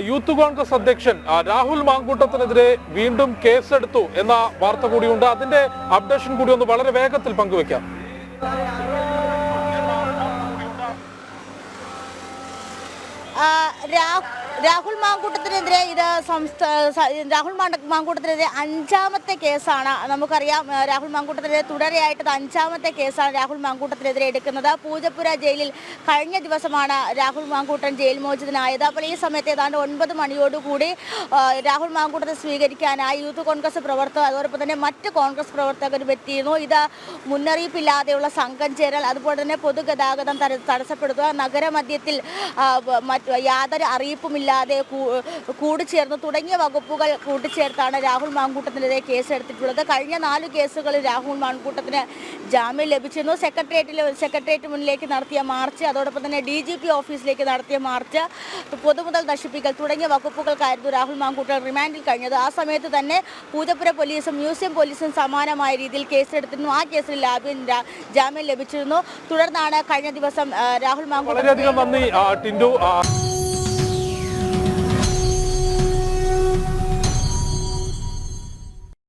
Youth Congress അധ്യക്ഷൻ രാഹുൽ മാങ്കൂട്ടത്തിനെതിരെ വീണ്ടും കേസെടുത്തു എന്ന വാർത്ത കൂടിയുണ്ട്. അതിന്റെ അപ്ഡേഷൻ കൂടി ഒന്ന് വളരെ വേഗത്തിൽ പങ്കുവെക്കാം. രാഹുൽ മാങ്കൂട്ടത്തിനെതിരെ രാഹുൽ മാങ്കൂട്ടത്തിനെതിരെ 5ാമത്തെ കേസാണ്. നമുക്കറിയാം, രാഹുൽ മാങ്കൂട്ടത്തിനെതിരെ തുടരെയായിട്ട് 5ാമത്തെ കേസാണ് രാഹുൽ മാങ്കൂട്ടത്തിനെതിരെ എടുക്കുന്നത്. പൂജപ്പുര ജയിലിൽ കഴിഞ്ഞ ദിവസമാണ് രാഹുൽ മാങ്കൂട്ടൻ ജയിൽ മോചിതനായത്. അപ്പോൾ ഈ സമയത്ത് ഏതാണ്ട് 9 മണിയോടുകൂടി രാഹുൽ മാങ്കൂട്ടത്തെ സ്വീകരിക്കാനായി യൂത്ത് കോൺഗ്രസ് പ്രവർത്തകർ അതോടൊപ്പം തന്നെ മറ്റ് കോൺഗ്രസ് പ്രവർത്തകരും എത്തിയിരുന്നു. ഇത് മുന്നറിയിപ്പില്ലാതെയുള്ള സംഘം ചേരൽ, അതുപോലെ തന്നെ പൊതുഗതാഗതം തടസ്സപ്പെടുത്തുക, നഗരമധ്യത്തിൽ യാതൊരു അറിയിപ്പുമില്ലാതെ കൂടിച്ചേർന്നു തുടങ്ങിയ വകുപ്പുകൾ കൂട്ടിച്ചേർത്താണ് രാഹുൽ മാങ്കൂട്ടത്തിനെതിരെ കേസെടുത്തിട്ടുള്ളത്. കഴിഞ്ഞ 4 കേസുകളിൽ രാഹുൽ മാങ്കൂട്ടത്തിന് ജാമ്യം ലഭിച്ചിരുന്നു. സെക്രട്ടേറിയറ്റ് മുന്നിലേക്ക് നടത്തിയ മാർച്ച്, അതോടൊപ്പം തന്നെ DGP ഓഫീസിലേക്ക് നടത്തിയ മാർച്ച്, പൊതുമുതൽ നശിപ്പിക്കൽ തുടങ്ങിയ വകുപ്പുകൾക്കായിരുന്നു രാഹുൽ മാങ്കൂട്ടൻ റിമാൻഡിൽ കഴിഞ്ഞത്. ആ സമയത്ത് തന്നെ പൂജപ്പുര പോലീസും മ്യൂസിയം പോലീസും സമാനമായ രീതിയിൽ കേസെടുത്തിരുന്നു. ആ കേസിൽ ജാമ്യം ലഭിച്ചിരുന്നു. തുടർന്നാണ് കഴിഞ്ഞ ദിവസം രാഹുൽ മാങ്കൂട്ടൻ വളരെയധികം നന്ദി ടിൻഡു.